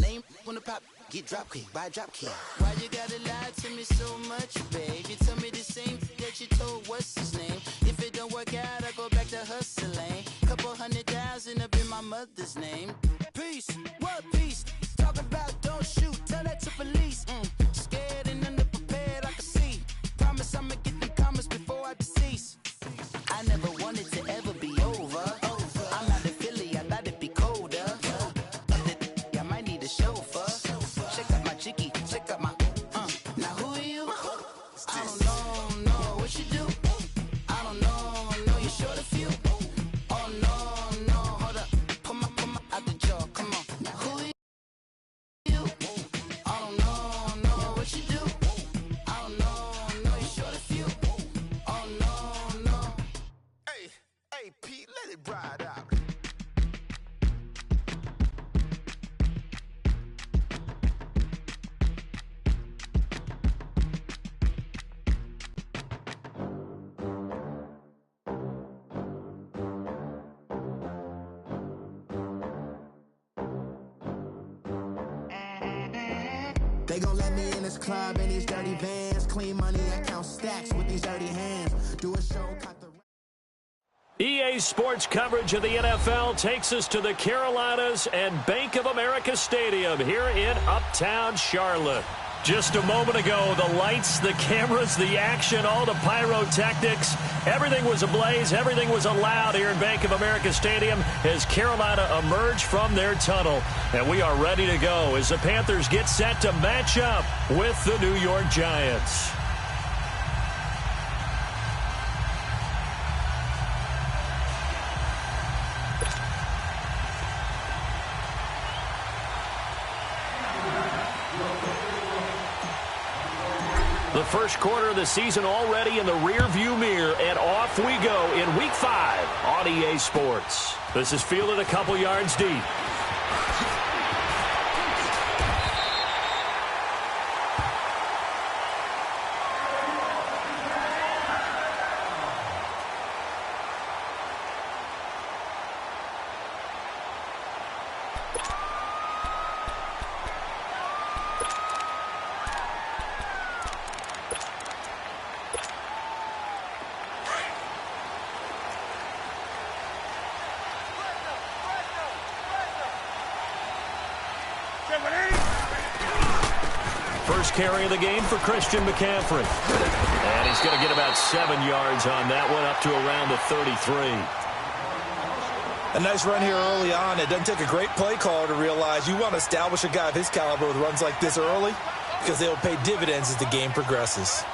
Lame when the pop get drop kick by drop kick. Why you gotta lie to me so much, babe? You tell me the same that you told what's his name. If it don't work out, I go back to hustling. Couple 100,000 up in my mother's name. Peace, what peace? Talk about don't shoot, tell that to police. Scared and underprepared, I can see. Promise I'ma get them comments before I decease. I never wanted to ever be over. I'm not a Philly, I thought it'd be colder. I might need a chauffeur. Check out my chicky, check out my now who are you? I don't know what you do. I don't know you short a few. Oh no, hold up. Pull my out the jaw, come on. Now who are you? I don't know what you do. I don't know you short a few. Oh no. Hey, Pete, let it ride out. They gon' let me in this club in these dirty vans. Clean money, I count stacks with these dirty hands. Do a show, cut the... EA Sports coverage of the NFL takes us to the Carolinas and Bank of America Stadium here in Uptown Charlotte. Just a moment ago, the lights, the cameras, the action, all the pyrotechnics, everything was ablaze, everything was allowed here in Bank of America Stadium as Carolina emerged from their tunnel. And we are ready to go as the Panthers get set to match up with the New York Giants. The first quarter of the season already in the rearview mirror, and off we go in Week 5 on EA Sports. This is fielded a couple yards deep. First carry of the game for Christian McCaffrey. And he's going to get about 7 yards on that one, up to around the 33. A nice run here early on. It doesn't take a great play caller to realize you want to establish a guy of his caliber with runs like this early because they will pay dividends as the game progresses.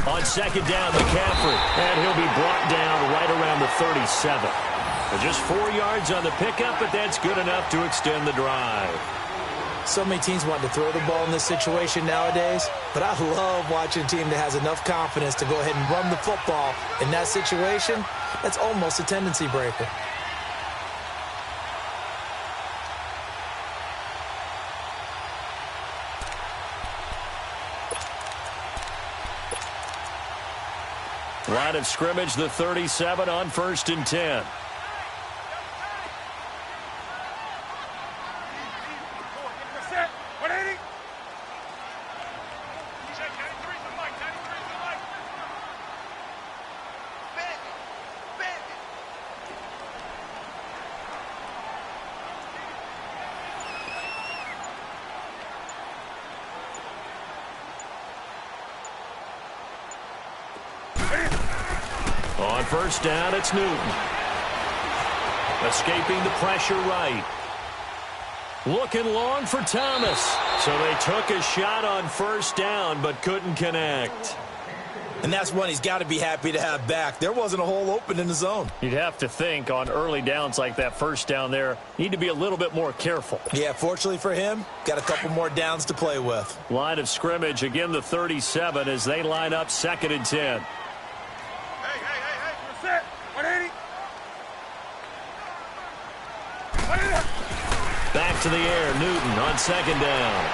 On second down, McCaffrey, and he'll be brought down right around the 37. Just 4 yards on the pickup, but that's good enough to extend the drive. So many teams want to throw the ball in this situation nowadays, but I love watching a team that has enough confidence to go ahead and run the football. In that situation, that's almost a tendency breaker. Line of scrimmage, the 37 on 1st and 10. On first down, it's Newton. Escaping the pressure right. Looking long for Thomas. So they took a shot on first down, but couldn't connect. And that's one he's got to be happy to have back. There wasn't a hole open in the zone. You'd have to think on early downs like that first down there, need to be a little bit more careful. Yeah, fortunately for him, got a couple more downs to play with. Line of scrimmage, again the 37 as they line up 2nd and 10. Hey, we're set. 180. 180. Back to the air, Newton on second down.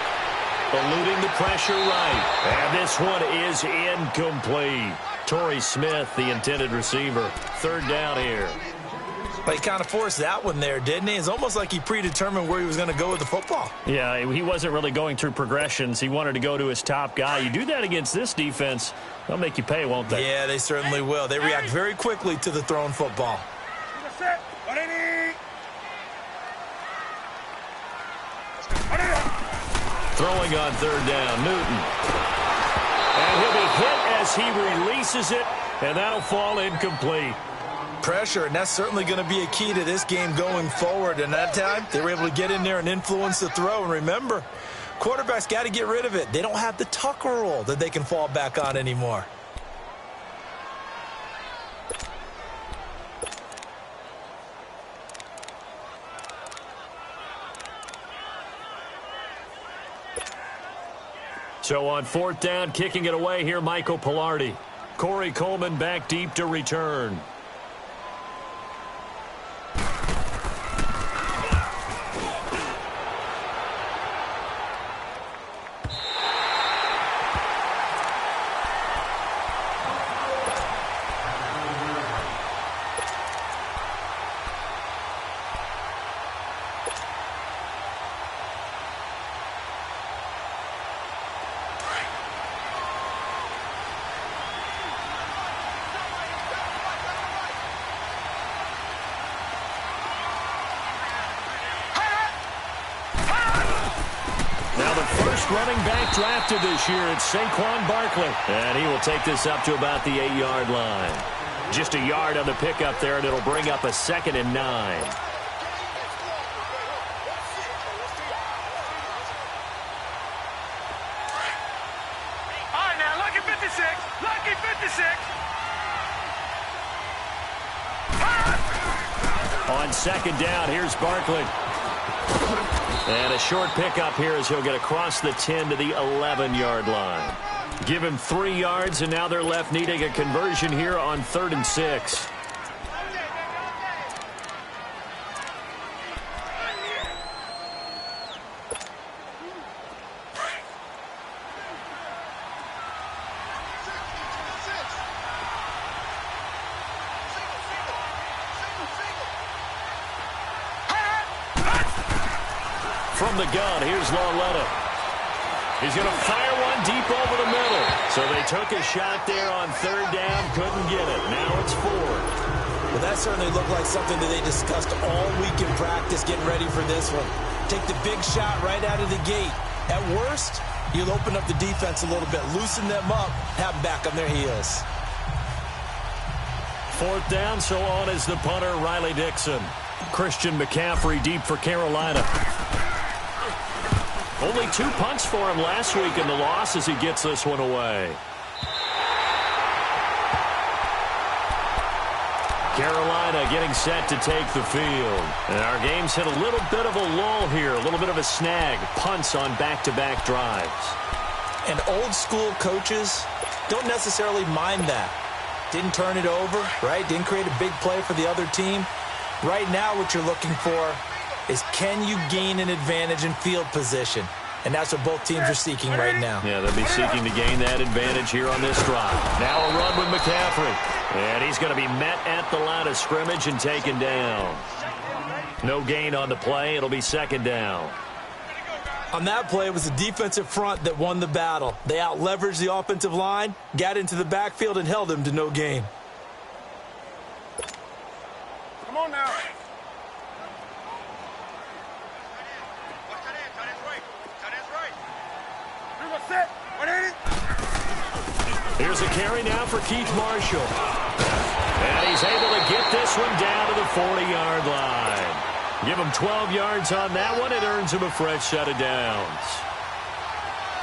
Eluding the pressure right. And this one is incomplete. Torrey Smith, the intended receiver. Third down here. But he kind of forced that one there, didn't he? It's almost like he predetermined where he was going to go with the football. Yeah, he wasn't really going through progressions. He wanted to go to his top guy. You do that against this defense, they'll make you pay, won't they? Yeah, they certainly will. They react very quickly to the thrown football. Throwing on third down, Newton. And he'll be hit as he releases it, and that'll fall incomplete. Pressure, and that's certainly going to be a key to this game going forward. And that time, they were able to get in there and influence the throw. And remember, quarterbacks got to get rid of it. They don't have the tuck rule that they can fall back on anymore. So on fourth down, kicking it away here, Michael Pilardi. Corey Coleman back deep to return. Running back drafted this year, it's Saquon Barkley. And he will take this up to about the 8-yard line. Just a yard on the pickup there, and it'll bring up a 2nd and 9. All right, now, lucky 56. Lucky 56. On second down, here's Barkley. And a short pickup here as he'll get across the 10 to the 11-yard line. Give him 3 yards, and now they're left needing a conversion here on 3rd and 6. From the gun, here's Lauletta. He's going to fire one deep over the middle. So they took a shot there on 3rd down, couldn't get it. Now it's 4th. Well, that certainly looked like something that they discussed all week in practice, getting ready for this one. Take the big shot right out of the gate. At worst, you'll open up the defense a little bit, loosen them up, have them back on their heels. 4th down, so on is the punter, Riley Dixon. Christian McCaffrey deep for Carolina. Only 2 punts for him last week in the loss as he gets this one away. Carolina getting set to take the field. And our game's hit a little bit of a lull here, a little bit of a snag. Punts on back-to-back drives. And old-school coaches don't necessarily mind that. Didn't turn it over, right? Didn't create a big play for the other team. Right now what you're looking for is, can you gain an advantage in field position? And that's what both teams are seeking right now. Yeah, they'll be seeking to gain that advantage here on this drive. Now a run with McCaffrey. And he's going to be met at the line of scrimmage and taken down. No gain on the play. It'll be 2nd down. On that play, it was the defensive front that won the battle. They out-leveraged the offensive line, got into the backfield, and held him to no gain. Come on now. Here's a carry now for Keith Marshall. And he's able to get this one down to the 40-yard line. Give him 12 yards on that one. It earns him a fresh set of downs.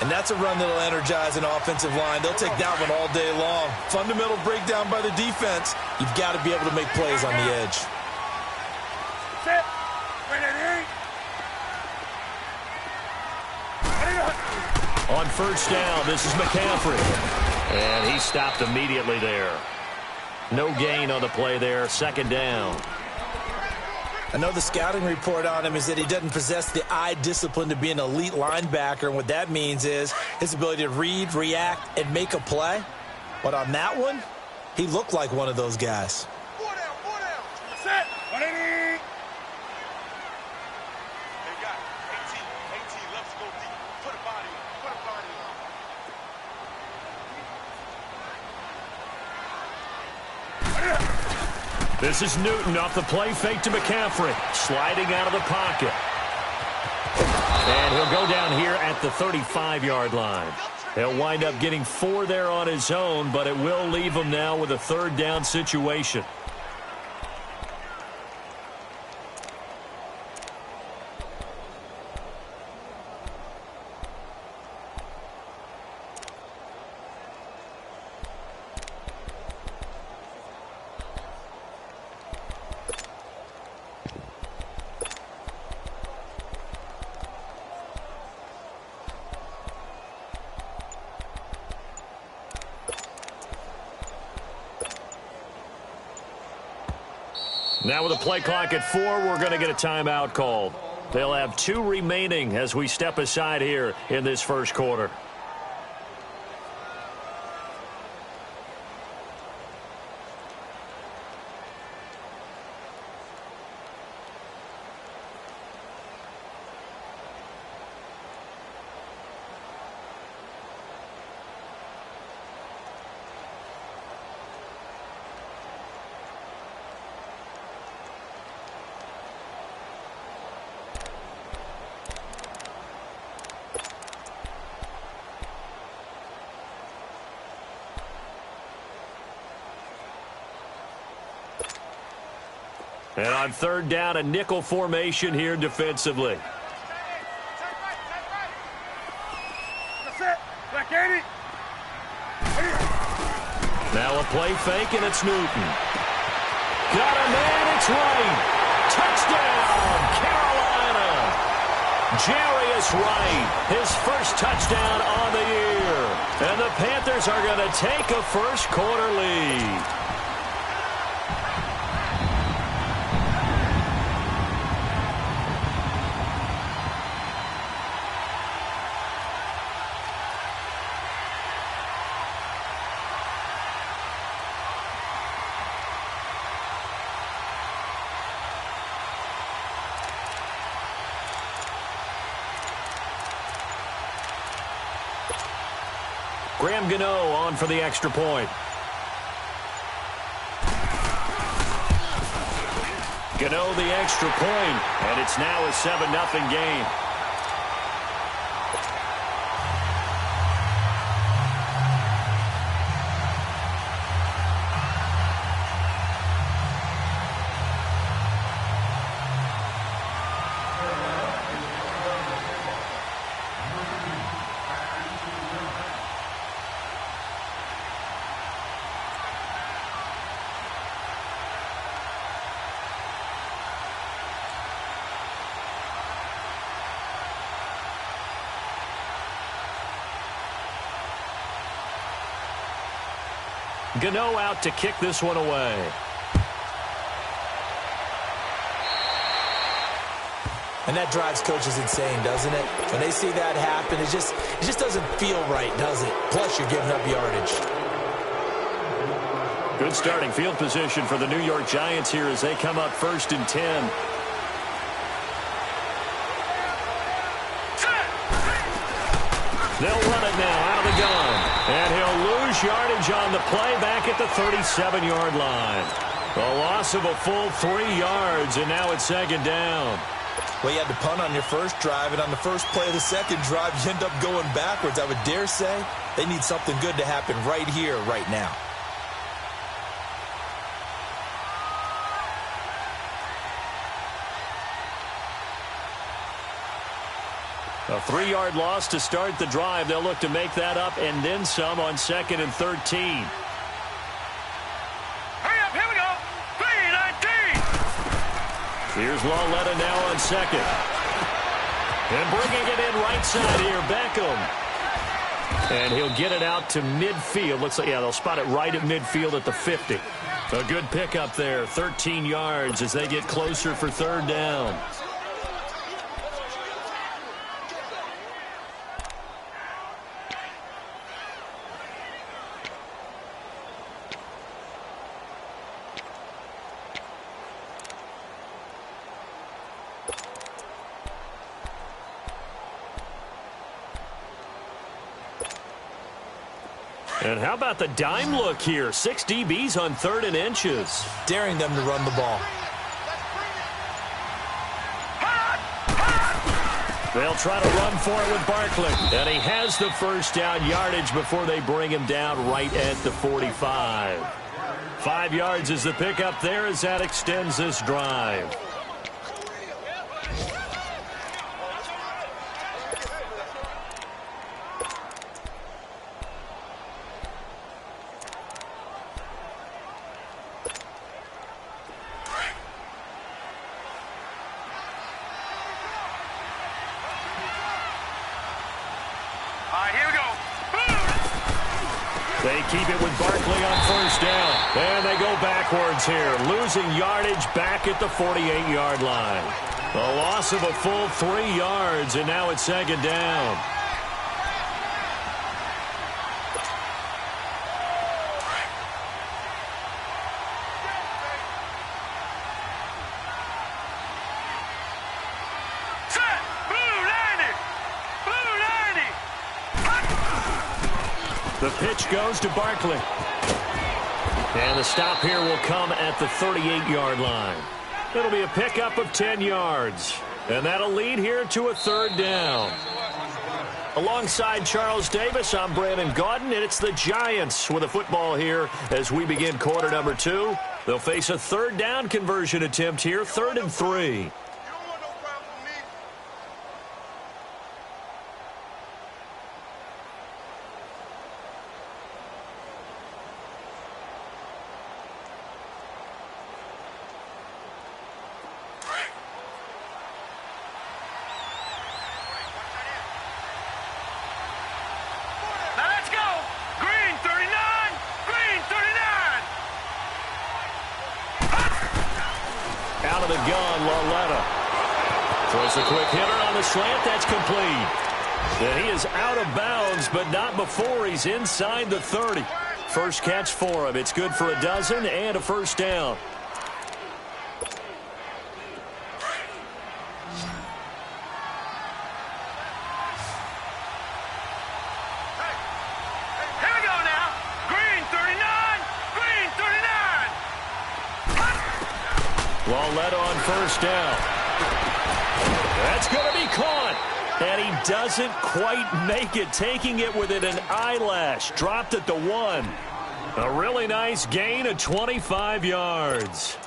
And that's a run that'll energize an offensive line. They'll take that one all day long. Fundamental breakdown by the defense. You've got to be able to make plays on the edge. Set. On first down, this is McCaffrey. And he stopped immediately there. No gain on the play there, 2nd down. I know the scouting report on him is that he doesn't possess the eye discipline to be an elite linebacker, and what that means is his ability to read, react, and make a play. But on that one, he looked like one of those guys. 4 down. Set. 180. They got 18 loves to go deep. Put a body on. This is Newton off the play fake to McCaffrey. Sliding out of the pocket. And he'll go down here at the 35-yard line. He'll wind up getting 4 there on his own, but it will leave him now with a third down situation. Now with a play clock at 4, we're going to get a timeout called. They'll have 2 remaining as we step aside here in this first quarter. And on third down, a nickel formation here defensively. Now a play fake, and it's Newton. Got a man, it's Wright. Touchdown, Carolina. Jarius Wright, his first touchdown on the year. And the Panthers are going to take a first quarter lead. Graham Gano on for the extra point. Gano the extra point, and it's now a 7-0 game. Gano out to kick this one away. And that drives coaches insane, doesn't it? When they see that happen, it just doesn't feel right, does it? Plus, you're giving up yardage. Good starting field position for the New York Giants here as they come up 1st and 10. They'll run it now out of the gun. And he'll lose yardage on the play back at the 37-yard line. A loss of a full 3 yards, and now it's 2nd down. Well, you had to punt on your first drive, and on the first play of the second drive, you end up going backwards. I would dare say they need something good to happen right here, right now. A 3-yard loss to start the drive. They'll look to make that up and then some on 2nd and 13. Hurry up, here we go. 3-19. Here's Lauletta now on 2nd. And bringing it in right side here, Beckham. And he'll get it out to midfield. Looks like, yeah, they'll spot it right at midfield at the 50. A good pickup there, 13 yards as they get closer for third down. And how about the dime look here? 6 DBs on 3rd and inches. Daring them to run the ball. They'll try to run for it with Barkley. And he has the first down yardage before they bring him down right at the 45. 5 yards is the pickup there as that extends this drive. They keep it with Barkley on first down. And they go backwards here, losing yardage back at the 48-yard line. A loss of a full 3 yards, and now it's 2nd down. The pitch goes to Barkley. And the stop here will come at the 38-yard line. It'll be a pickup of 10 yards. And that'll lead here to a 3rd down. Alongside Charles Davis, I'm Brandon Gaudin, and it's the Giants with a football here as we begin quarter number 2. They'll face a 3rd down conversion attempt here, 3rd and 3. Out of the gun, Lauletta. Throws a quick hitter on the slant. That's complete. And he is out of bounds, but not before he's inside the 30. First catch for him. It's good for a dozen and a first down. Lauletta on first down. That's going to be caught. And he doesn't quite make it, taking it within an eyelash. Dropped at the 1. A really nice gain of 25 yards.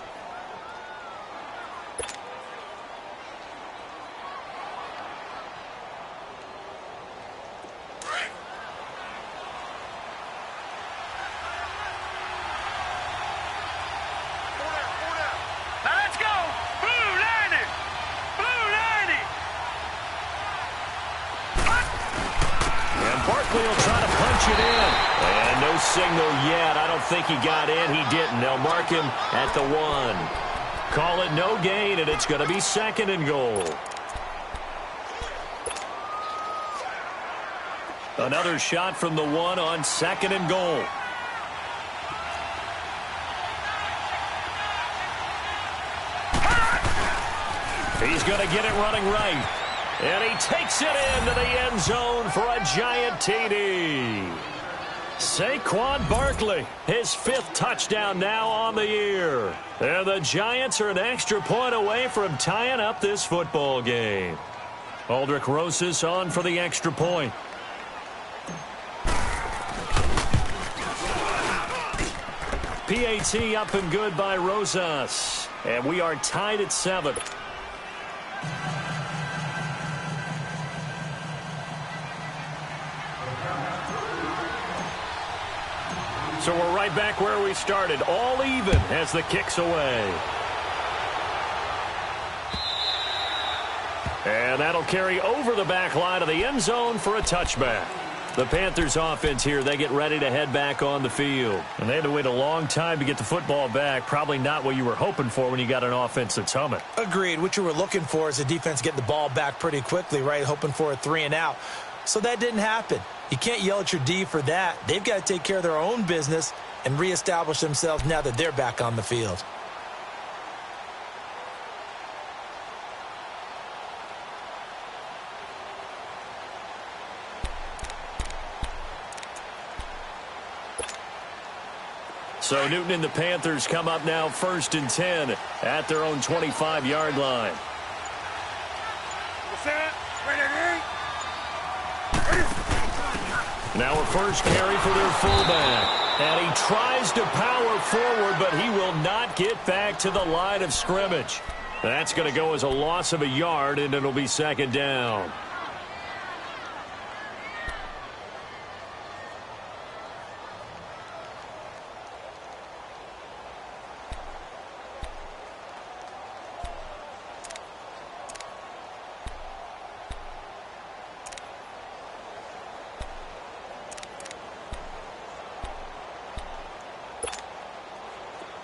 Barkley will try to punch it in. And no signal yet. I don't think he got in. He didn't. They'll mark him at the 1. Call it no gain, and it's going to be 2nd and goal. Another shot from the 1 on 2nd and goal. He's going to get it running right. And he takes it into the end zone for a giant TD. Saquon Barkley, his 5th touchdown now on the year. And the Giants are an extra point away from tying up this football game. Aldrich Rosas on for the extra point. PAT up and good by Rosas. And we are tied at 7. So we're right back where we started, all even as the kick's away. And that'll carry over the back line of the end zone for a touchback. The Panthers offense here, they get ready to head back on the field. And they had to wait a long time to get the football back. Probably not what you were hoping for when you got an offense that's humming. Agreed. What you were looking for is a defense getting the ball back pretty quickly, right? Hoping for a 3-and-out. So that didn't happen. You can't yell at your D for that. They've got to take care of their own business and reestablish themselves now that they're back on the field. So Newton and the Panthers come up now 1st and 10 at their own 25-yard line. Now a first carry for their fullback. And he tries to power forward, but he will not get back to the line of scrimmage. That's going to go as a loss of a yard, and it'll be 2nd down.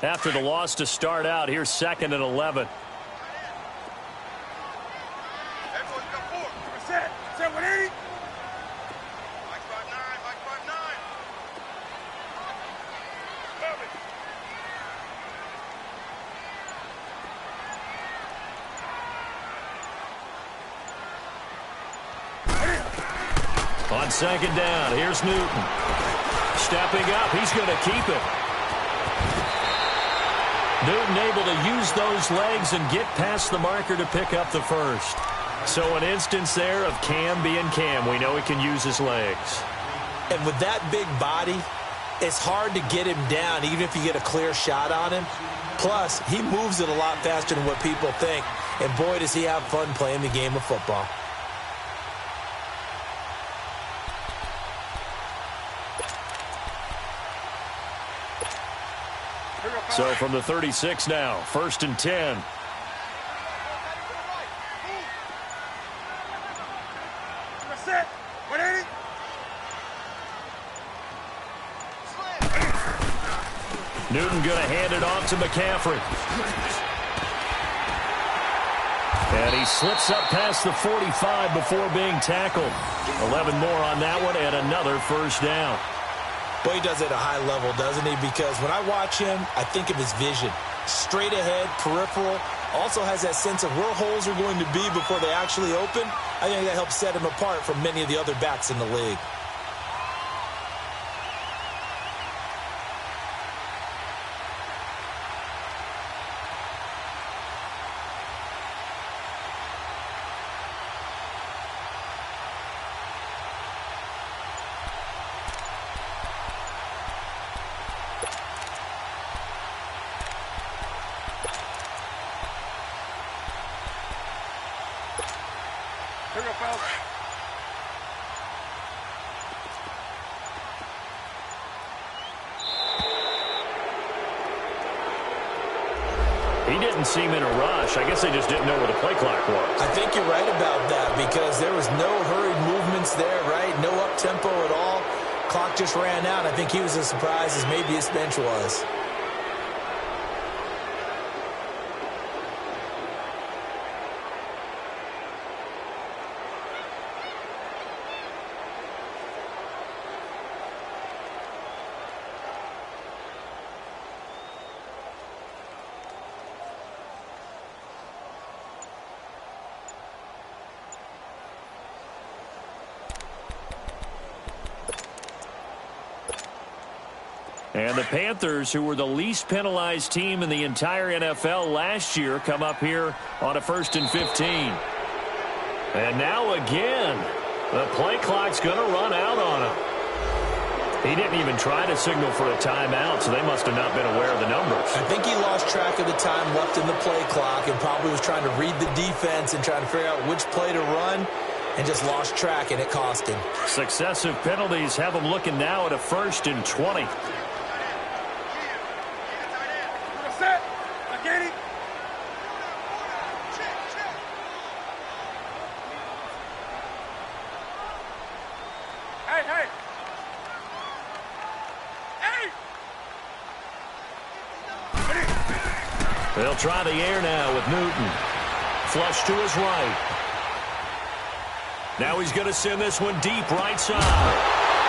After the loss to start out, here's 2nd and 11. On 2nd down, here's Newton. Stepping up, he's going to keep it. Newton able to use those legs and get past the marker to pick up the first. So an instance there of Cam being Cam. We know he can use his legs. And with that big body, it's hard to get him down, even if you get a clear shot on him. Plus, he moves it a lot faster than what people think. And boy, does he have fun playing the game of football. So from the 36 now, 1st and 10. Newton going to hand it off to McCaffrey. And he slips up past the 45 before being tackled. 11 more on that one and another first down. Boy, he does it at a high level, doesn't he? Because when I watch him, I think of his vision. Straight ahead, peripheral. Also has that sense of where holes are going to be before they actually open. I think that helps set him apart from many of the other backs in the league. He didn't seem in a rush. I guess they just didn't know where the play clock was. I think you're right about that because there was no hurried movements there, right? No up-tempo at all. Clock just ran out. I think he was as surprised as maybe his bench was. And the Panthers, who were the least penalized team in the entire NFL last year, come up here on a 1st and 15. And now again, the play clock's going to run out on him. He didn't even try to signal for a timeout, so they must have not been aware of the numbers. I think he lost track of the time left in the play clock and probably was trying to read the defense and trying to figure out which play to run and just lost track, and it cost him. Successive penalties have him looking now at a 1st and 20. Hey, They'll try the air now with Newton. Flush to his right. Now he's going to send this one deep right side.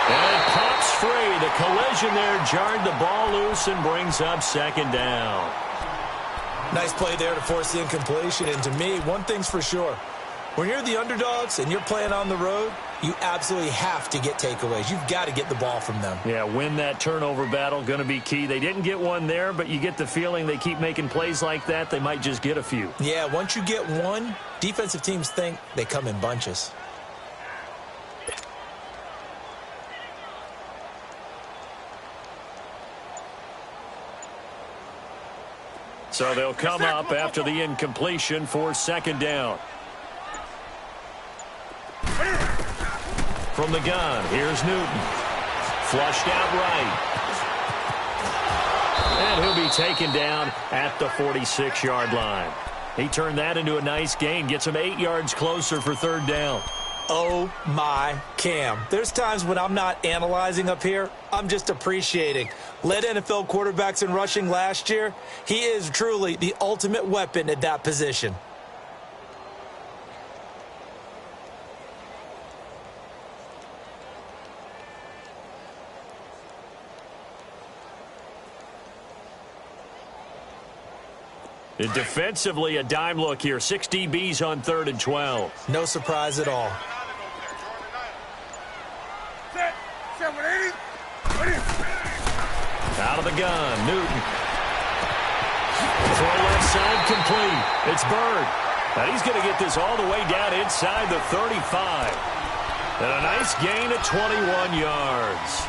And it pops free. The collision there jarred the ball loose and brings up second down. Nice play there to force the incompletion. And to me, one thing's for sure. When you're the underdogs and you're playing on the road, you absolutely have to get takeaways. You've got to get the ball from them. Yeah, win that turnover battle, going to be key. They didn't get one there, but you get the feeling they keep making plays like that, they might just get a few. Yeah, once you get one, defensive teams think they come in bunches. So they'll come up after the incompletion for second down. From the gun, here's Newton. Flushed out right. And he'll be taken down at the 46-yard line. He turned that into a nice gain, gets him 8 yards closer for third down. Oh, my Cam. There's times when I'm not analyzing up here. I'm just appreciating. Led NFL quarterbacks in rushing last year. He is truly the ultimate weapon at that position. And defensively, a dime look here. 6 DBs on 3rd and 12. No surprise at all. Out of the gun, Newton. Throw left side complete. It's Bird. And he's going to get this all the way down inside the 35. And a nice gain of 21 yards.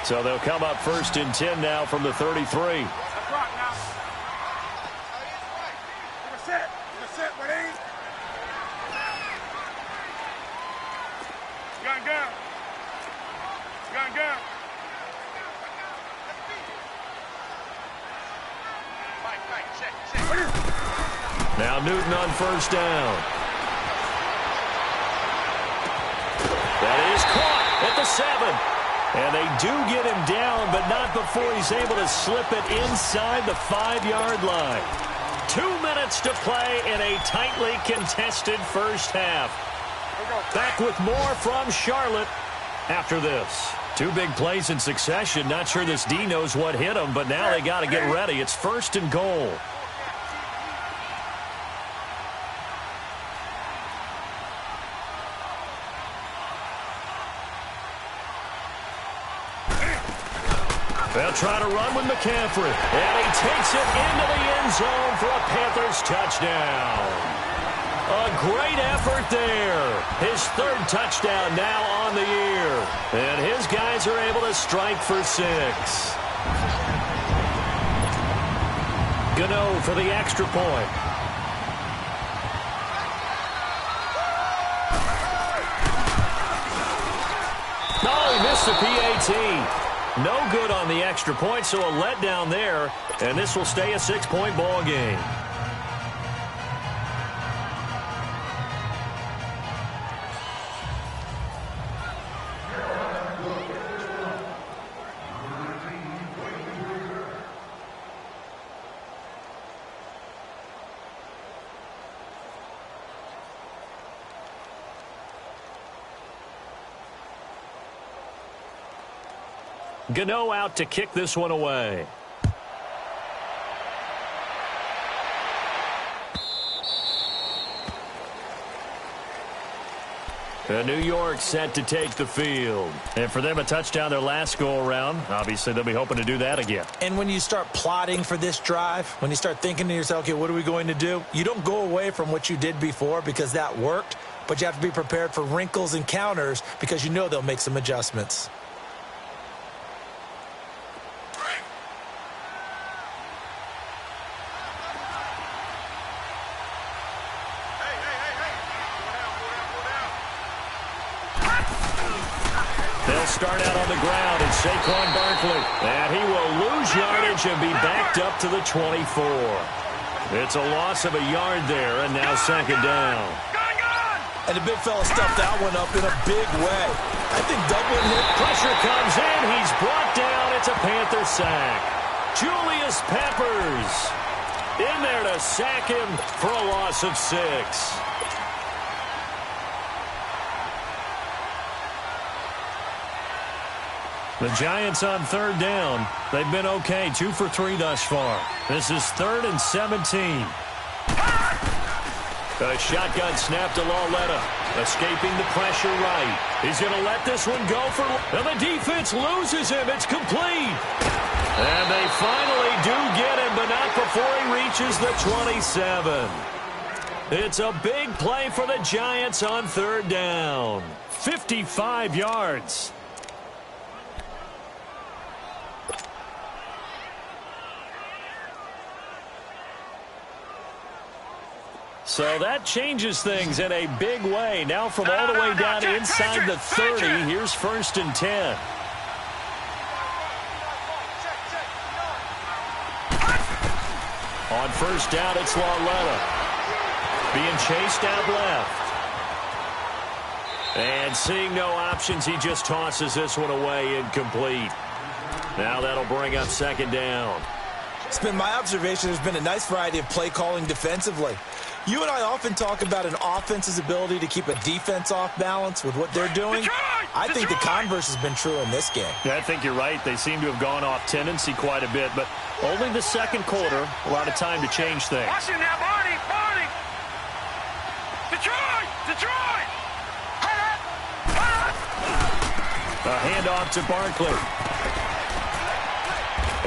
So they'll come up 1st and 10 now from the 33. Now Newton on 1st down. That is caught at the 7. And they do get him down, but not before he's able to slip it inside the 5-yard line. 2 minutes to play in a tightly contested first half. Back with more from Charlotte after this. 2 big plays in succession. Not sure this D knows what hit him, but now they got to get ready. It's 1st and goal. They'll try to run with McCaffrey. And he takes it into the end zone for a Panthers touchdown. A great effort there. His 3rd touchdown now on the year. And his guys are able to strike for 6. Gano for the extra point. Oh, he missed the PAT. No good on the extra point, so a letdown there, and this will stay a 6-point ball game. Gano out to kick this one away. And New York set to take the field. And for them, a touchdown their last go-around. Obviously, they'll be hoping to do that again. And when you start plotting for this drive, when you start thinking to yourself, okay, what are we going to do? You don't go away from what you did before because that worked, but you have to be prepared for wrinkles and counters because you know they'll make some adjustments. Start out on the ground, and Saquon Barkley. And he will lose yardage and be backed up to the 24. It's a loss of a yard there, and now 2nd down. And the big fella stuffed that one up in a big way. I think Dublin hit. Pressure comes in. He's brought down. It's a Panther sack. Julius Peppers in there to sack him for a loss of 6. The Giants on 3rd down. They've been okay, 2 for 3 thus far. This is 3rd and 17. A shotgun snap to Lauletta. Escaping the pressure right. He's going to let this one go for... And the defense loses him. It's complete. And they finally do get him, but not before he reaches the 27. It's a big play for the Giants on 3rd down. 55 yards. So that changes things in a big way. Now from all the way down inside the 30, here's 1st and 10. On 1st down, it's Lauletta. Being chased out left. And seeing no options, he just tosses this one away incomplete. Now that'll bring up 2nd down. It's been my observation there's been a nice variety of play calling defensively. You and I often talk about an offense's ability to keep a defense off balance with what they're doing. I think the converse has been true in this game. Yeah, I think you're right. They seem to have gone off tendency quite a bit, but only the 2nd quarter, a lot of time to change things. Watch it now, Barney! Detroit! Detroit! A handoff to Barkley.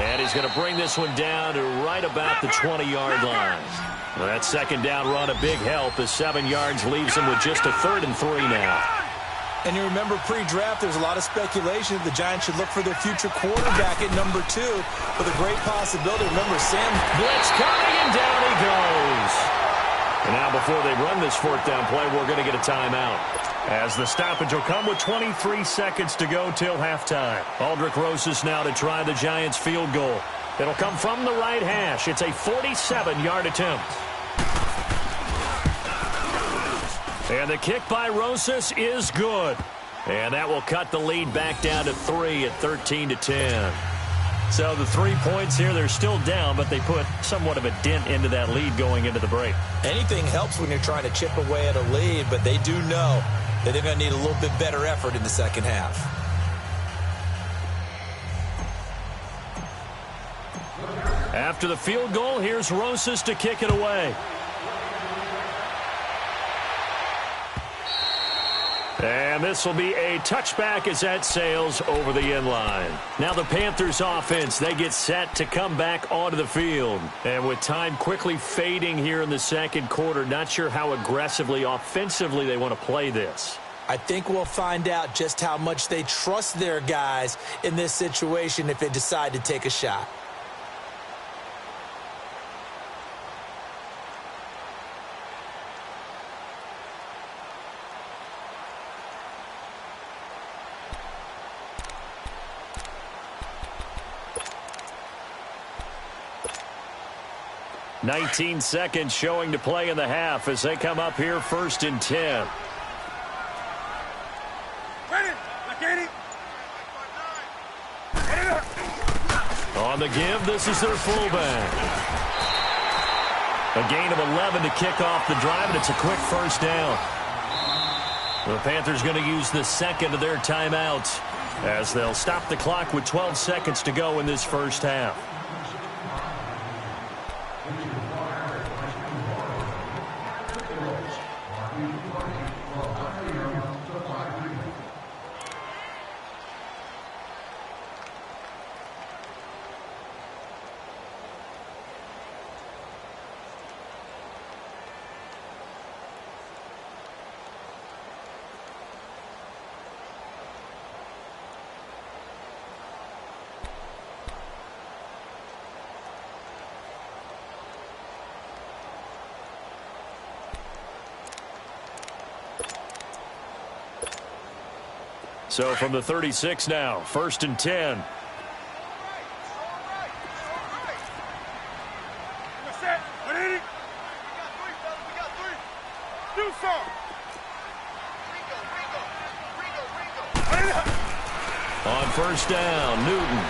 And he's going to bring this one down to right about the 20-yard line. Well, that 2nd down run a big help as 7 yards leaves him with just a 3rd and 3 now. And you remember pre-draft, there's a lot of speculation that the Giants should look for their future quarterback at number 2 with a great possibility. Remember, Sam blitz coming, and down he goes. And now before they run this 4th down play, we're going to get a timeout. As the stoppage will come with 23 seconds to go till halftime. Aldrick Rosas now to try the Giants field goal. It'll come from the right hash. It's a 47-yard attempt. And the kick by Rosas is good. And that will cut the lead back down to 3 at 13-10. So the 3 points here, they're still down, but they put somewhat of a dent into that lead going into the break. Anything helps when you're trying to chip away at a lead, but they do know that they're going to need a little bit better effort in the 2nd half. After the field goal, here's Rosas to kick it away. And this will be a touchback as that sails over the end line. Now the Panthers offense, they get set to come back onto the field. And with time quickly fading here in the 2nd quarter, not sure how aggressively, offensively they want to play this. I think we'll find out just how much they trust their guys in this situation if they decide to take a shot. $19 seconds showing to play in the half as they come up here 1st and 10. On the give, this is their fullback. A gain of 11 to kick off the drive, and it's a quick 1st down. The Panthers going to use the 2nd of their timeouts as they'll stop the clock with 12 seconds to go in this 1st half. So from the 36 now, 1st and 10. On first down, Newton.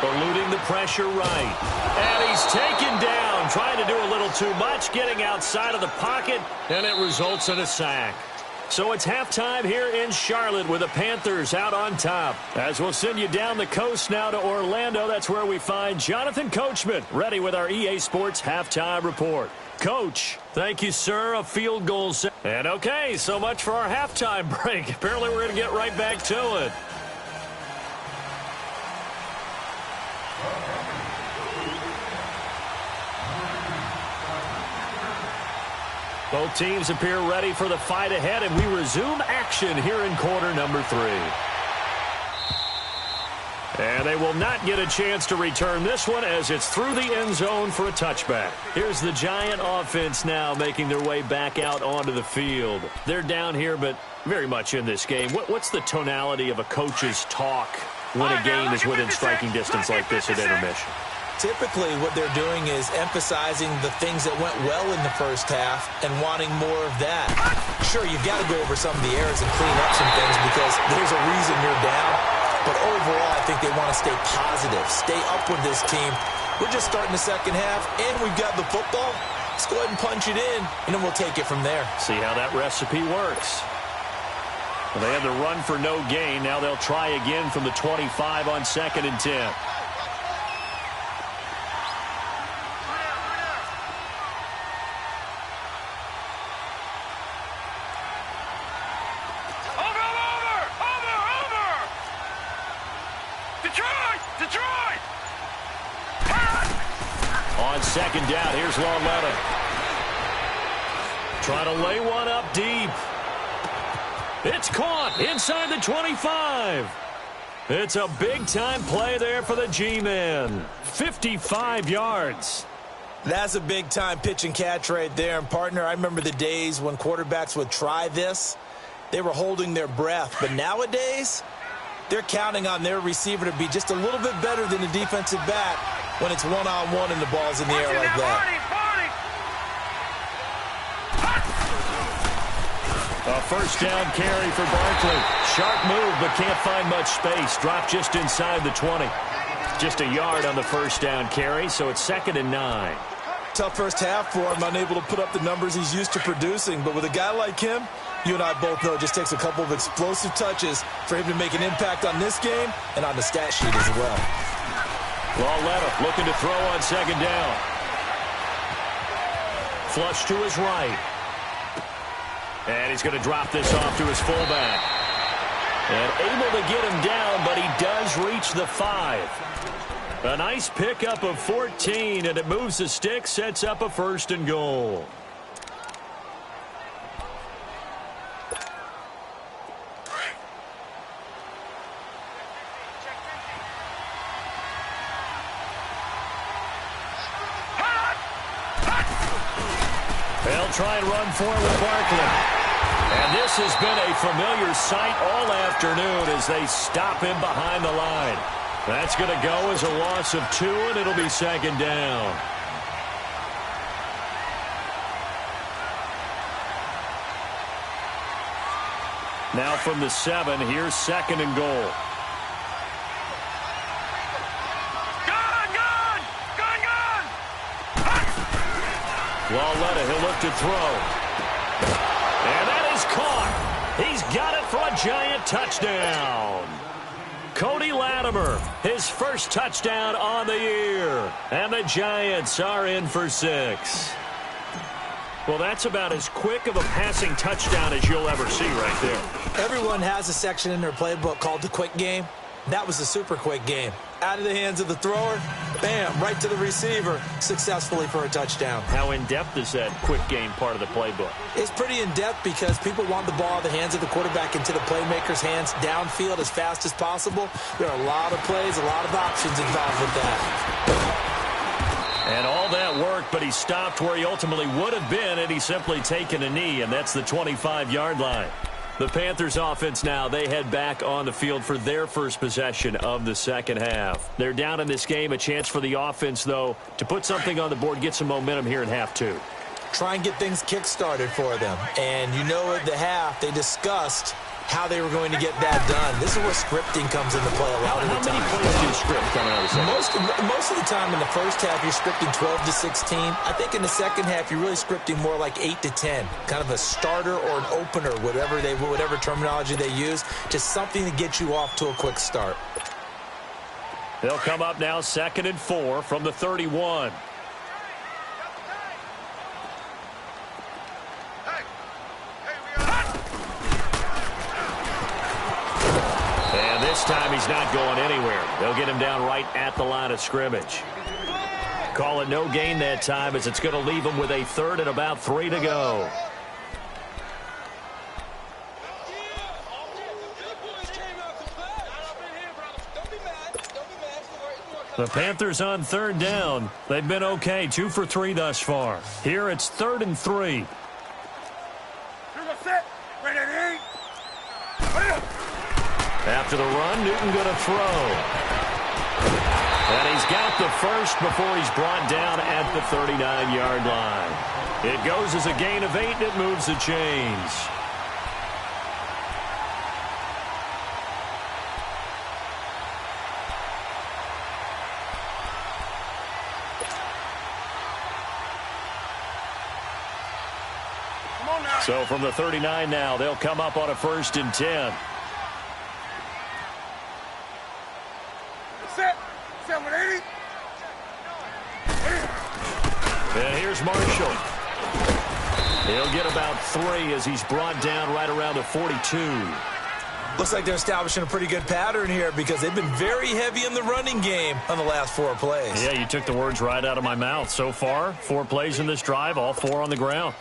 Eluding the pressure right. And he's taken down, trying to do a little too much, getting outside of the pocket, and it results in a sack. So it's halftime here in Charlotte with the Panthers out on top. As we'll send you down the coast now to Orlando, that's where we find Jonathan Coachman, ready with our EA Sports Halftime Report. Coach, thank you, sir. A field goal set. And okay, so much for our halftime break. Apparently we're going to get right back to it. Both teams appear ready for the fight ahead, and we resume action here in quarter number 3. And they will not get a chance to return this one as it's through the end zone for a touchback. Here's the Giant offense now making their way back out onto the field. They're down here, but very much in this game. What's the tonality of a coach's talk when a game is within striking distance like this at intermission? Typically, what they're doing is emphasizing the things that went well in the first half and wanting more of that. Sure, you've got to go over some of the errors and clean up some things because there's a reason you're down. But overall, I think they want to stay positive, stay up with this team. We're just starting the second half, and we've got the football. Let's go ahead and punch it in, and then we'll take it from there. See how that recipe works. Well, they had the run for no gain. Now they'll try again from the 25 on 2nd and 10. Second down, here's Lawletta. Trying to lay one up deep. It's caught inside the 25. It's a big-time play there for the G-Men. 55 yards. That's a big-time pitch and catch right there. And, partner, I remember the days when quarterbacks would try this. They were holding their breath. But nowadays, they're counting on their receiver to be just a little bit better than the defensive back when it's one-on-one and the ball's in the air like that. A first down carry for Barkley. Sharp move, but can't find much space. Dropped just inside the 20. Just a yard on the first down carry, so it's 2nd and 9. Tough first half for him, unable to put up the numbers he's used to producing. But with a guy like him, you and I both know it just takes a couple of explosive touches for him to make an impact on this game and on the stat sheet as well. Lawletta looking to throw on 2nd down. Flush to his right. And he's going to drop this off to his fullback. And able to get him down, but he does reach the 5. A nice pickup of 14, and it moves the stick, sets up a 1st and goal. They'll try and run for it with Barkley. And this has been a familiar sight all afternoon as they stop him behind the line. That's going to go as a loss of 2, and it'll be 2nd down. Now from the 7, here's 2nd and goal. Lawletta, he'll look to throw. And that is caught. He's got it for a Giant touchdown. Cody Latimer, his first touchdown on the year. And the Giants are in for 6. Well, that's about as quick of a passing touchdown as you'll ever see right there. Everyone has a section in their playbook called the quick game. That was a super quick game. Out of the hands of the thrower, bam, right to the receiver, successfully for a touchdown. How in-depth is that quick game part of the playbook? It's pretty in-depth because people want the ball out of the hands of the quarterback into the playmaker's hands downfield as fast as possible. There are a lot of plays, a lot of options involved with that. And all that worked, but he stopped where he ultimately would have been, and he's simply taken a knee, and that's the 25-yard line. The Panthers offense now, they head back on the field for their first possession of the second half. They're down in this game. A chance for the offense, though, to put something on the board, get some momentum here in half 2. Try and get things kick-started for them. And you know at the half, they discussed how they were going to get that done. This is where scripting comes into play a lot of the time. How many plays do you script coming out of the second? Most of the time in the first half, you're scripting 12 to 16. I think in the second half, you're really scripting more like 8 to 10. Kind of a starter or an opener, whatever terminology they use. Just something to get you off to a quick start. They'll come up now 2nd and 4 from the 31. And this time he's not going anywhere. They'll get him down right at the line of scrimmage. Call it no gain that time as it's going to leave him with a 3rd and about 3 to go. The Panthers on 3rd down. They've been okay, 2 for 3 thus far. Here it's 3rd and 3. After the run, Newton going to throw. And he's got the first before he's brought down at the 39-yard line. It goes as a gain of 8, and it moves the chains. So from the 39 now, they'll come up on a 1st and 10. And here's Marshall. He'll get about 3 as he's brought down right around the 42. Looks like they're establishing a pretty good pattern here because they've been very heavy in the running game on the last 4 plays. Yeah, you took the words right out of my mouth. So far, 4 plays in this drive, all 4 on the ground.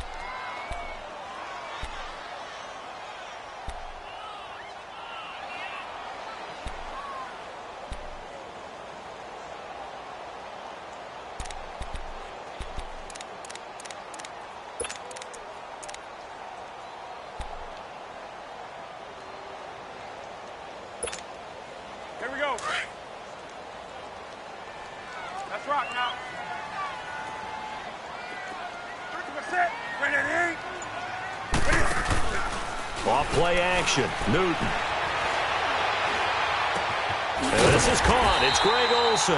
Off-play action. Newton. And this is caught. It's Greg Olsen.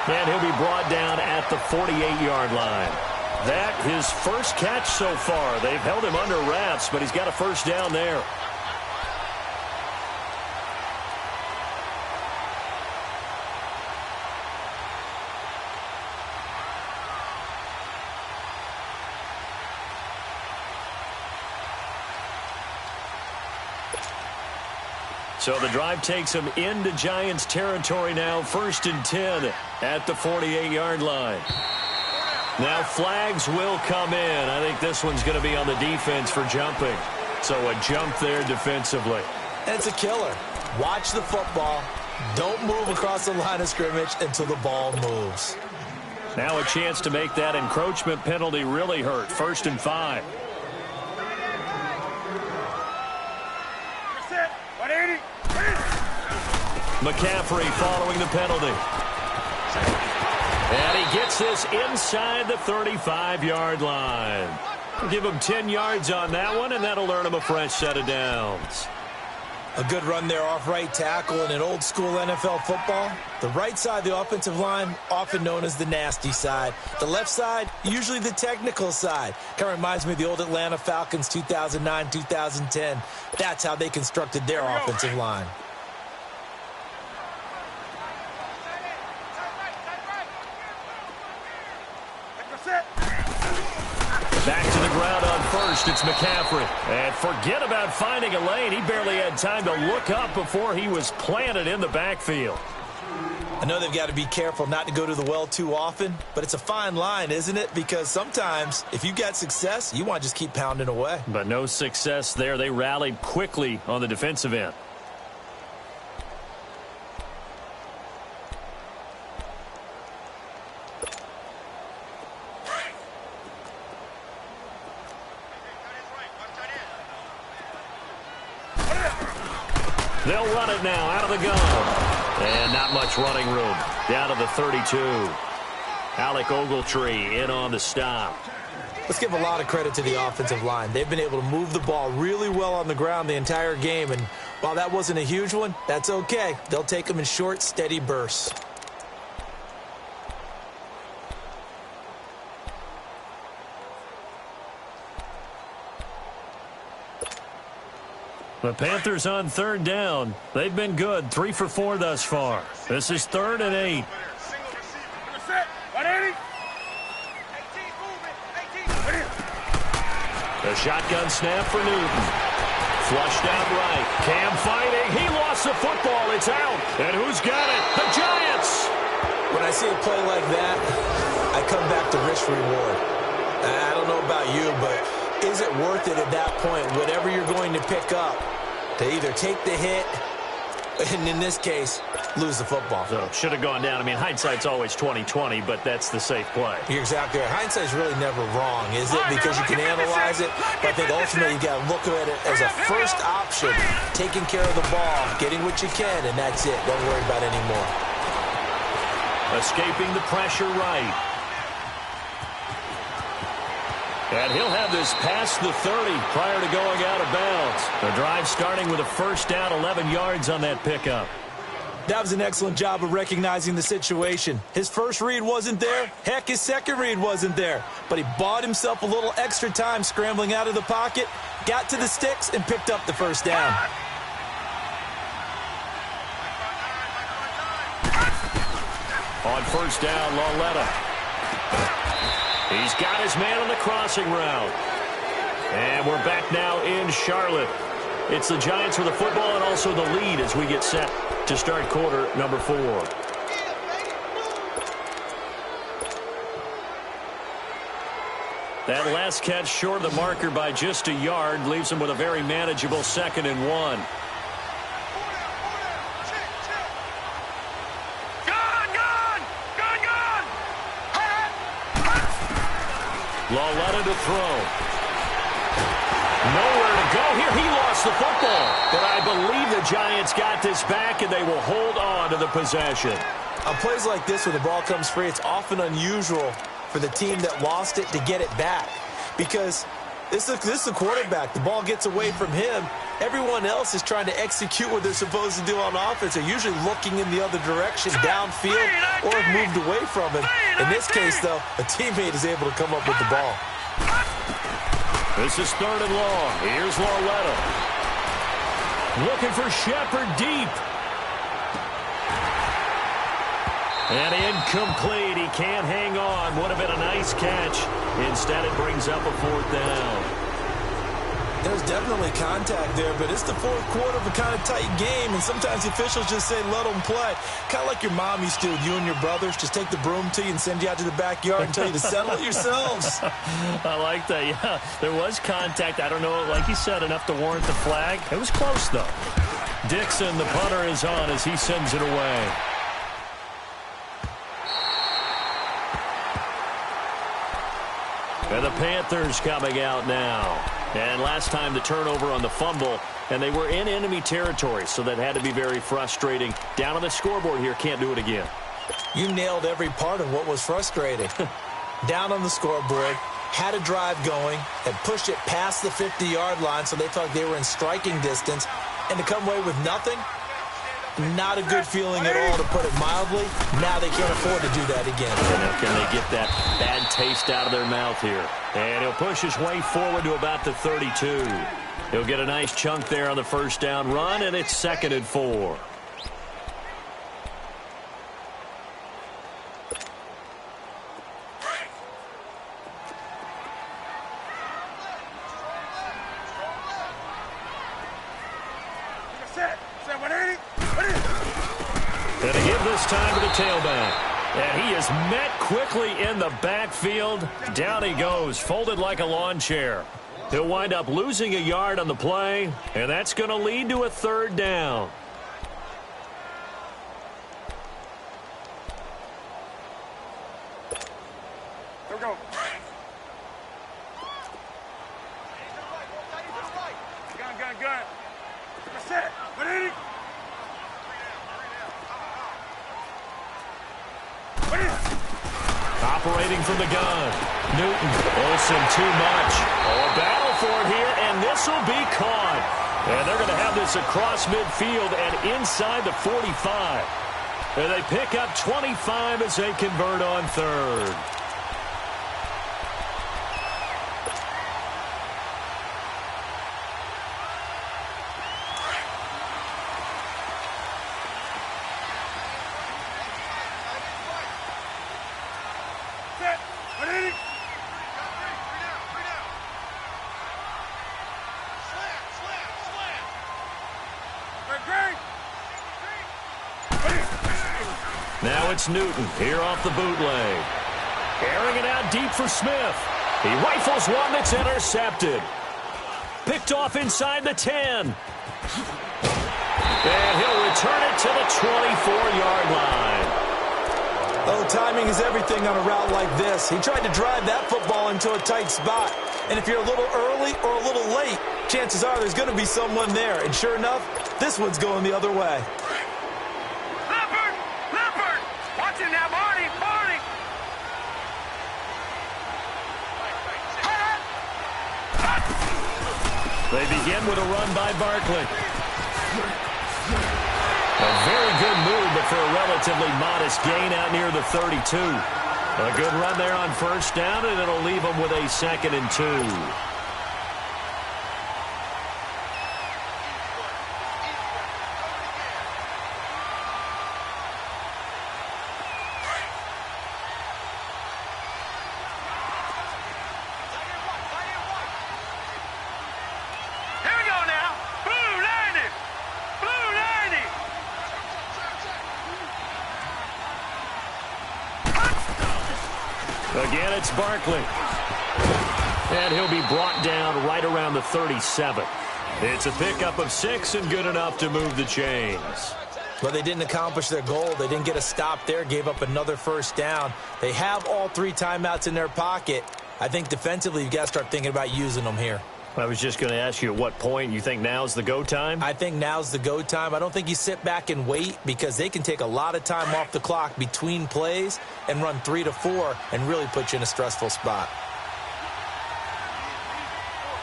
And he'll be brought down at the 48-yard line. That his first catch so far. They've held him under wraps, but he's got a 1st down there. So the drive takes him into Giants territory now. 1st and 10 at the 48-yard line. Now flags will come in. I think this one's going to be on the defense for jumping. So a jump there defensively. It's a killer. Watch the football. Don't move across the line of scrimmage until the ball moves. Now a chance to make that encroachment penalty really hurt. 1st and 5. McCaffrey following the penalty. And he gets this inside the 35-yard line. Give him 10 yards on that one, and that'll earn him a fresh set of downs. A good run there off right tackle in an old-school NFL football. The right side of the offensive line, often known as the nasty side. The left side, usually the technical side. Kind of reminds me of the old Atlanta Falcons 2009-2010. That's how they constructed their offensive line. Back to the ground on 1st. It's McCaffrey. And forget about finding a lane. He barely had time to look up before he was planted in the backfield. I know they've got to be careful not to go to the well too often, but it's a fine line, isn't it? Because sometimes if you got success, you want to just keep pounding away. But no success there. They rallied quickly on the defensive end. They'll run it now out of the gun. And not much running room. Down to the 32. Alec Ogletree in on the stop. Let's give a lot of credit to the offensive line. They've been able to move the ball really well on the ground the entire game, and while that wasn't a huge one, that's okay. They'll take them in short, steady bursts. The Panthers on third down. They've been good, 3 for 4 thus far. This is 3rd and 8. The shotgun snap for Newton. Flushed out right. Cam fighting. He lost the football. It's out. And who's got it? The Giants. When I see a play like that, I come back to risk-reward. I don't know about you, but is it worth it at that point, whatever you're going to pick up, to either take the hit, and in this case, lose the football? So should have gone down. I mean, hindsight's always 20/20, but that's the safe play. You're exactly right. Hindsight's really never wrong, is it? Because you can analyze it, but I think ultimately you got to look at it as a first option, taking care of the ball, getting what you can, and that's it. Don't worry about it anymore. Escaping the pressure right. And he'll have this past the 30 prior to going out of bounds. The drive starting with a first down, 11 yards on that pickup. That was an excellent job of recognizing the situation. His first read wasn't there. Heck, his second read wasn't there. But he bought himself a little extra time scrambling out of the pocket, got to the sticks, and picked up the first down. On first down, Lauletta. He's got his man on the crossing route. And we're back now in Charlotte. It's the Giants with the football and also the lead as we get set to start quarter number 4. That last catch short of the marker by just a yard leaves him with a very manageable 2nd and 1. Lauletta to throw. Nowhere to go here. He lost the football. But I believe the Giants got this back, and they will hold on to the possession. On plays like this where the ball comes free, it's often unusual for the team that lost it to get it back. Because this is the quarterback. The ball gets away from him. Everyone else is trying to execute what they're supposed to do on offense. They're usually looking in the other direction, downfield, or have moved away from him. In this case, though, a teammate is able to come up with the ball. This is 3rd and long. Here's Lauletta. Looking for Shepard deep. And incomplete. He can't hang on. Would have been a nice catch. Instead, it brings up a 4th down. There's definitely contact there, but it's the 4th quarter of a kind of tight game, and sometimes the officials just say, let them play. Kind of like your mom used to with you and your brothers. Just take the broom to you and send you out to the backyard and tell you to settle it yourselves. I like that, yeah. There was contact. I don't know, like you said, enough to warrant the flag. It was close, though. Dixon, the punter, is on as he sends it away. And the Panthers coming out now. And last time the turnover on the fumble, and they were in enemy territory, so that had to be very frustrating. Down on the scoreboard here, can't do it again. You nailed every part of what was frustrating. Down on the scoreboard, had a drive going, had pushed it past the 50-yard line, so they thought they were in striking distance, and to come away with nothing, not a good feeling at all, to put it mildly. Now they can't afford to do that again. And can they get that bad taste out of their mouth here? And he'll push his way forward to about the 32. He'll get a nice chunk there on the first down run, and it's 2nd and 4. And to give this time to the tailback. And he is met quickly in the backfield. Down he goes, folded like a lawn chair. He'll wind up losing a yard on the play, and that's going to lead to a 3rd down. Here we go. Gun. That's it. Ready? operating from the gun. Newton. Olsen too much. Oh, a battle for it here, and this will be caught. And they're going to have this across midfield and inside the 45. And they pick up 25 as they convert on third. Now it's Newton here off the bootleg. Airing it out deep for Smith. He rifles one that's intercepted. Picked off inside the 10. And he'll return it to the 24-yard line. Oh, timing is everything on a route like this. He tried to drive that football into a tight spot. And if you're a little early or a little late, chances are there's going to be someone there. And sure enough, this one's going the other way. Now, Barney! They begin with a run by Barkley. A very good move, but for a relatively modest gain out near the 32. A good run there on first down, and it'll leave them with a 2nd and 2. Again, it's Barkley. And he'll be brought down right around the 37. It's a pickup of 6 and good enough to move the chains. Well, they didn't accomplish their goal. They didn't get a stop there, gave up another first down. They have all 3 timeouts in their pocket. I think defensively you've got to start thinking about using them here. I was just going to ask you at what point you think now's the go time? I think now's the go time. I don't think you sit back and wait because they can take a lot of time off the clock between plays and run 3 to 4 and really put you in a stressful spot.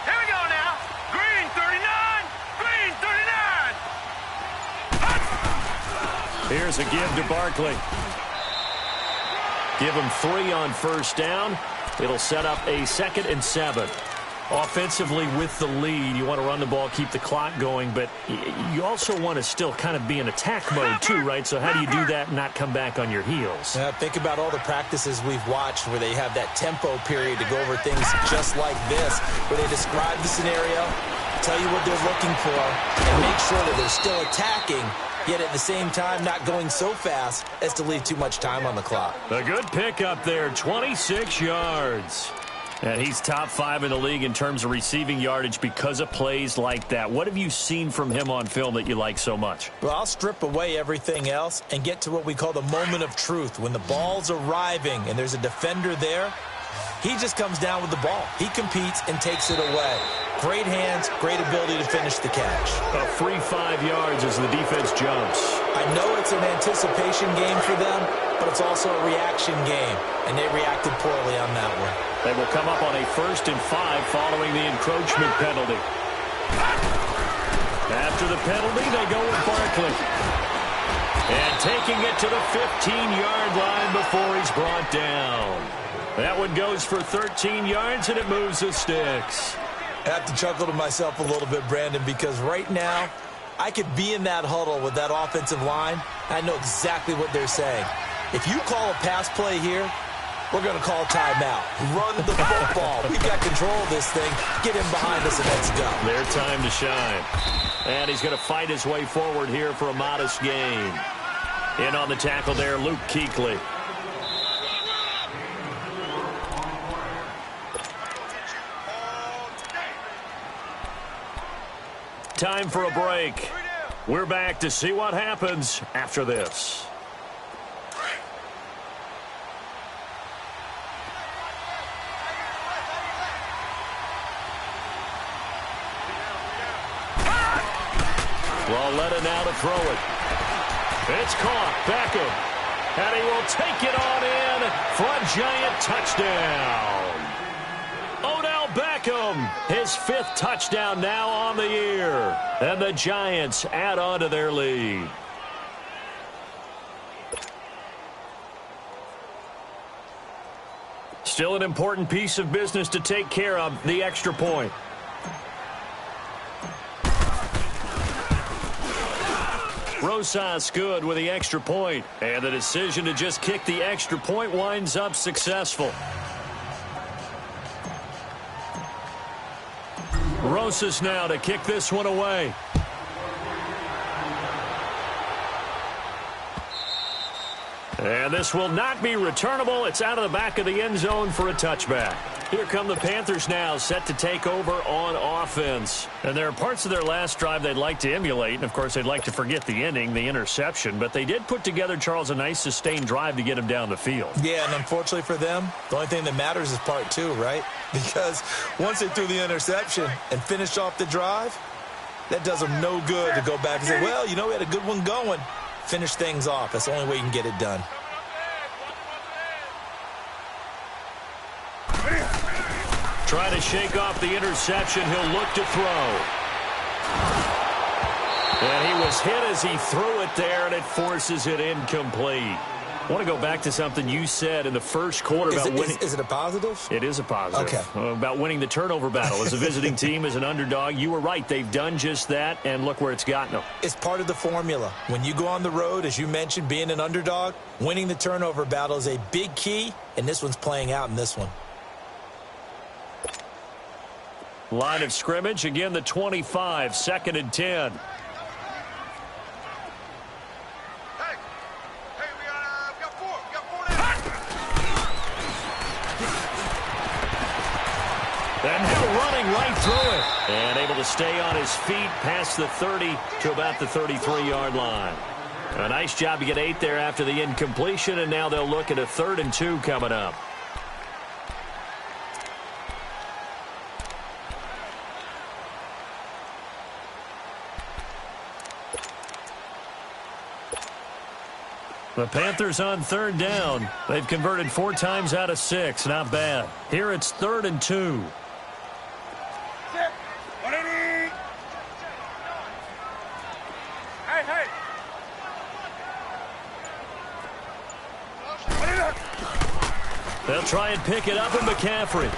Here we go now. Green 39. Green 39. Here's a give to Barkley. Give him 3 on first down. It'll set up a 2nd and 7. Offensively with the lead, you want to run the ball, keep the clock going, but you also want to still kind of be in attack mode too, right? So how do you do that and not come back on your heels? Think about all the practices we've watched where they have that tempo period to go over things just like this, where they describe the scenario, tell you what they're looking for, and make sure that they're still attacking, yet at the same time not going so fast as to leave too much time on the clock. A good pickup there, 26 yards. And he's top 5 in the league in terms of receiving yardage because of plays like that. What have you seen from him on film that you like so much? Well, I'll strip away everything else and get to what we call the moment of truth. When the ball's arriving and there's a defender there, he just comes down with the ball. He competes and takes it away. Great hands, great ability to finish the catch. A free 5 yards as the defense jumps. I know it's an anticipation game for them, but it's also a reaction game, and they reacted poorly on that one. They will come up on a 1st and 5 following the encroachment penalty. After the penalty, they go with Barkley. And taking it to the 15-yard line before he's brought down. That one goes for 13 yards, and it moves the sticks. I have to chuckle to myself a little bit, Brandon, because right now, I could be in that huddle with that offensive line. I know exactly what they're saying. If you call a pass play here, we're going to call timeout. Run the football. We've got control of this thing. Get him behind us and let's go. Their time to shine. And he's going to fight his way forward here for a modest gain. In on the tackle there, Luke Kuechly. Time for a break. We're back to see what happens after this. Lauletta now to throw it. It's caught. Beckham. And he will take it on in for a giant touchdown. Odell Beckham, his 5th touchdown now on the year. And the Giants add on to their lead. Still an important piece of business to take care of, the extra point. Rosas good with the extra point, and the decision to just kick the extra point winds up successful. Rosas now to kick this one away. And this will not be returnable. It's out of the back of the end zone for a touchback. Here come the Panthers now, set to take over on offense. And there are parts of their last drive they'd like to emulate. And, of course, they'd like to forget the ending, the interception. But they did put together, Charles, a nice sustained drive to get him down the field. Yeah, and unfortunately for them, the only thing that matters is part 2, right? Because once they threw the interception and finished off the drive, that does them no good to go back and say, well, you know, we had a good one going. Finish things off. That's the only way you can get it done. Try to shake off the interception. He'll look to throw. And he was hit as he threw it there, and it forces it incomplete. I want to go back to something you said in the first quarter about winning. Is it a positive? It is a positive. Okay. About winning the turnover battle. As a visiting team, as an underdog, you were right. They've done just that, and look where it's gotten them. It's part of the formula. When you go on the road, as you mentioned, being an underdog, winning the turnover battle is a big key, and this one's playing out in this one. Line of scrimmage, again the 25, 2nd and 10. And now running right through it. And able to stay on his feet past the 30 to about the 33-yard line. A nice job to get 8 there after the incompletion, and now they'll look at a 3rd and 2 coming up. The Panthers on 3rd down. They've converted 4 times out of 6. Not bad. Here it's 3rd and 2. They'll try and pick it up in McCaffrey.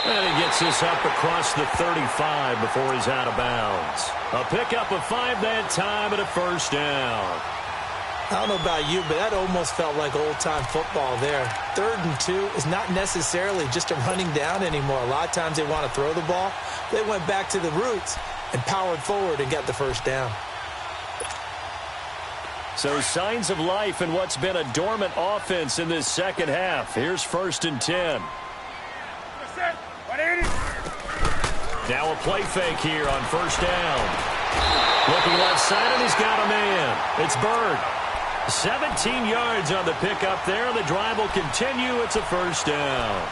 And he gets this up across the 35 before he's out of bounds. A pickup of 5 that time and a 1st down. I don't know about you, but that almost felt like old-time football there. 3rd and 2 is not necessarily just a running down anymore. A lot of times they want to throw the ball. They went back to the roots and powered forward and got the 1st down. So signs of life in what's been a dormant offense in this second half. Here's 1st and 10. Now a play fake here on 1st down. Looking left side, and he's got a man. It's Bird. 17 yards on the pickup there. The drive will continue. It's a 1st down.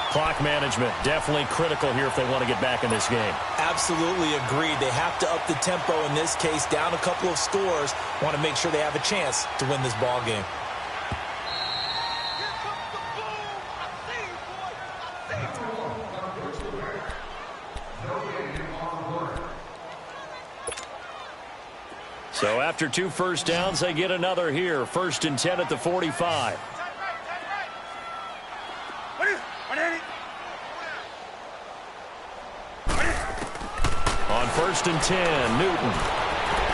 Clock management definitely critical here if they want to get back in this game. Absolutely agreed. They have to up the tempo in this case, down a couple of scores. Want to make sure they have a chance to win this ball game. So after 2 1st downs, they get another here. 1st and 10 at the 45. On 1st and 10, Newton.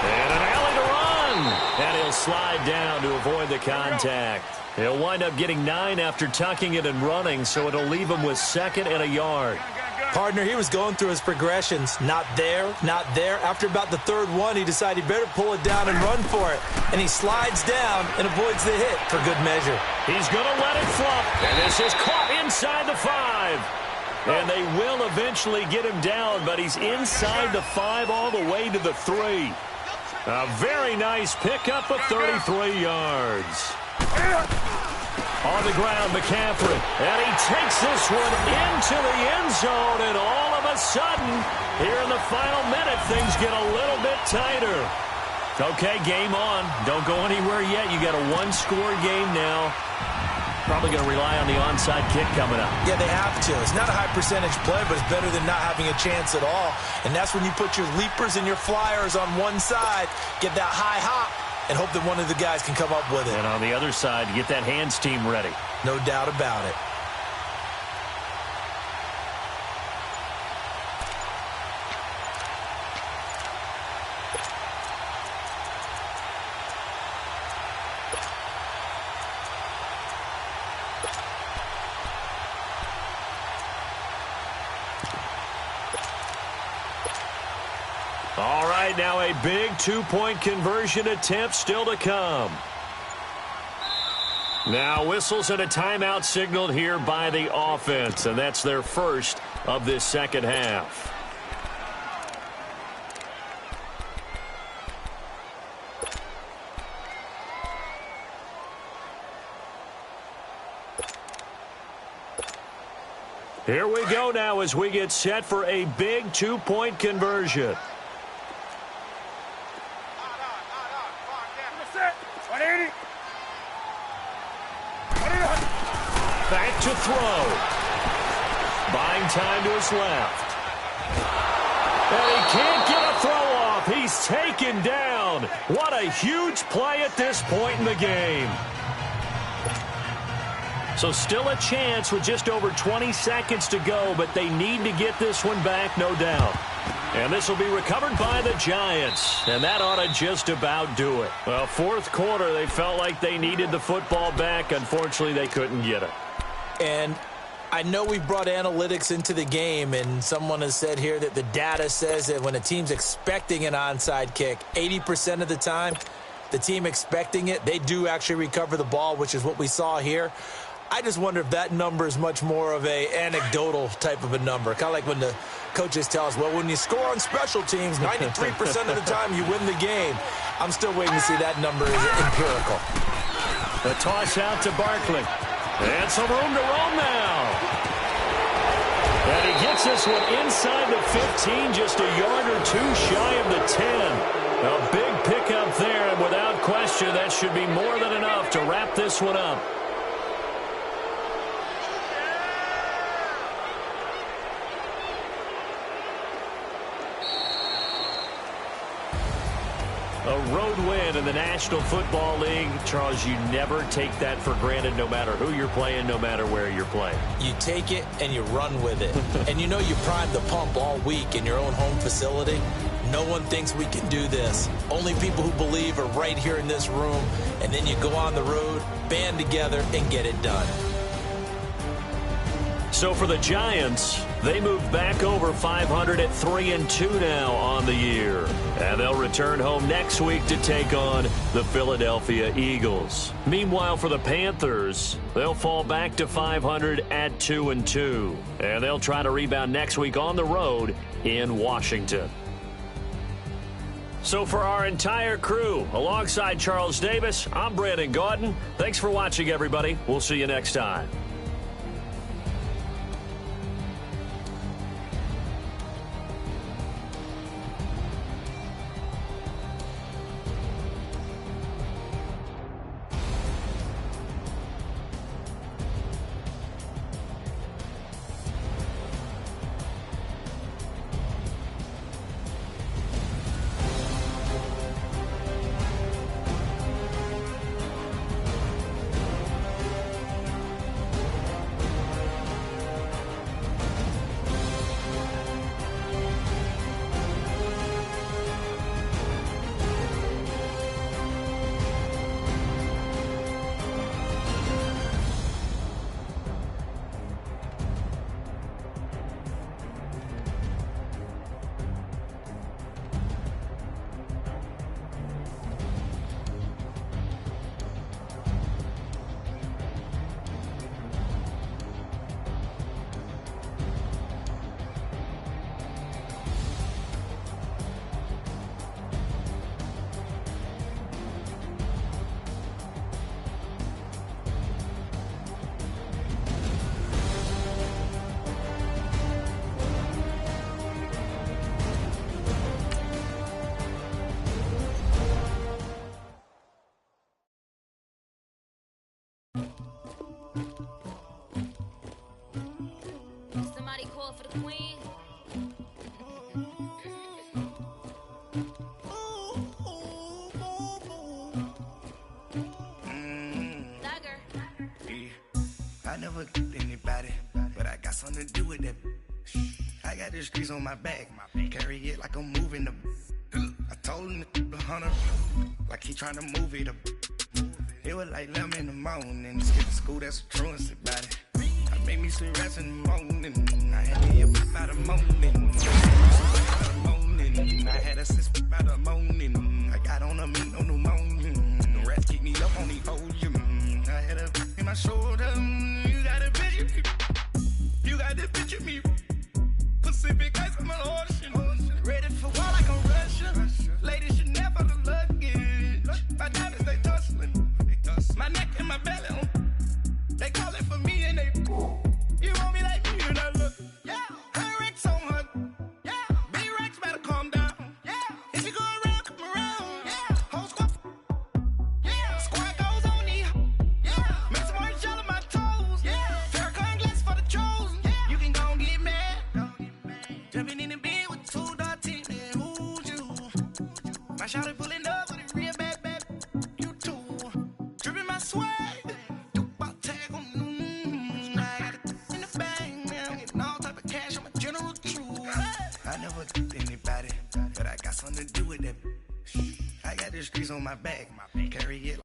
And an alley to run. And he'll slide down to avoid the contact. He'll wind up getting 9 after tucking it and running, so it'll leave him with 2nd and a yard. Partner, he was going through his progressions. Not there, not there. After about the 3rd one, he decided he better pull it down and run for it. And he slides down and avoids the hit for good measure. He's going to let it flop. And this is caught inside the 5. And they will eventually get him down, but he's inside the 5 all the way to the 3. A very nice pickup of 33 yards. On the ground, McCaffrey. And he takes this one into the end zone. And all of a sudden, here in the final minute, things get a little bit tighter. Okay, game on. Don't go anywhere yet. You got a one-score game now. Probably going to rely on the onside kick coming up. Yeah, they have to. It's not a high percentage play, but it's better than not having a chance at all. And that's when you put your leapers and your flyers on one side, get that high hop, and hope that one of the guys can come up with it. And on the other side, get that hands team ready. No doubt about it. All right, now a big two-point conversion attempt still to come. Now whistles and a timeout signaled here by the offense, and that's their first of this second half. Here we go now as we get set for a big two-point conversion. Back to throw. Buying time to his left. And he can't get a throw off. He's taken down. What a huge play at this point in the game. So still a chance with just over 20 seconds to go, but they need to get this one back, no doubt. And this will be recovered by the Giants, and that ought to just about do it. Well, fourth quarter, they felt like they needed the football back. Unfortunately, they couldn't get it. And I know we brought analytics into the game, and someone has said here that the data says that when a team's expecting an onside kick, 80% of the time, the team expecting it, they do actually recover the ball, which is what we saw here. I just wonder if that number is much more of a anecdotal type of a number. Kind of like when the coaches tell us, well, when you score on special teams, 93% of the time you win the game. I'm still waiting to see that number is empirical. The toss out to Barkley. And some room to roam now. And he gets this one inside the 15, just a yard or two shy of the 10. A big pickup there, and without question, that should be more than enough to wrap this one up. A road win in the National Football League. Charles, you never take that for granted no matter who you're playing, no matter where you're playing. You take it and you run with it. And you know you primed the pump all week in your own home facility. No one thinks we can do this. Only people who believe are right here in this room. And then you go on the road, band together, and get it done. So for the Giants, they move back over 500 at 3-2 now on the year. And they'll return home next week to take on the Philadelphia Eagles. Meanwhile, for the Panthers, they'll fall back to 500 at 2-2. And they'll try to rebound next week on the road in Washington. So for our entire crew, alongside Charles Davis, I'm Brandon Gaudin. Thanks for watching, everybody. We'll see you next time. Somebody call for the queen. I never get anybody, but I got something to do with that. I got the streets on my back, carry it like I'm moving the. I told him to 100, like he trying to move it up. It was like 11 in the morning, skip to school, that's a truancy about it. I made me some rest in the morning, I had me up by the morning. I had a sis by the morning, I got on a meat on the morning. The rats keep me up on the podium, I had a in my shoulder. You got a picture me, you got the picture me. Pacific ice on my ocean, ready for war like I'm Russian. Ladies should never the luggage. My diamonds they tussling, my neck and my belly on. They call it for me and they. You want me like me and I look. Yeah, her Rex on her. Yeah, B-Rex better calm down. Yeah, if you go around, come around. Yeah, whole squad. Yeah, squad goes on me. Yeah, make some orange gel on my toes. Yeah, Farrakhan glass for the chosen. Yeah, you can go and get mad. Jumping in the bed with 2 dark teeth, man, who's you? My shawty pulling up with a real bad. You too, dripping my swag. Dupac tag on. I got it in the bag, man. I'm getting all type of cash. I'm a general true. I never get anybody, but I got something to do with that. I got the streets on my back, carry it.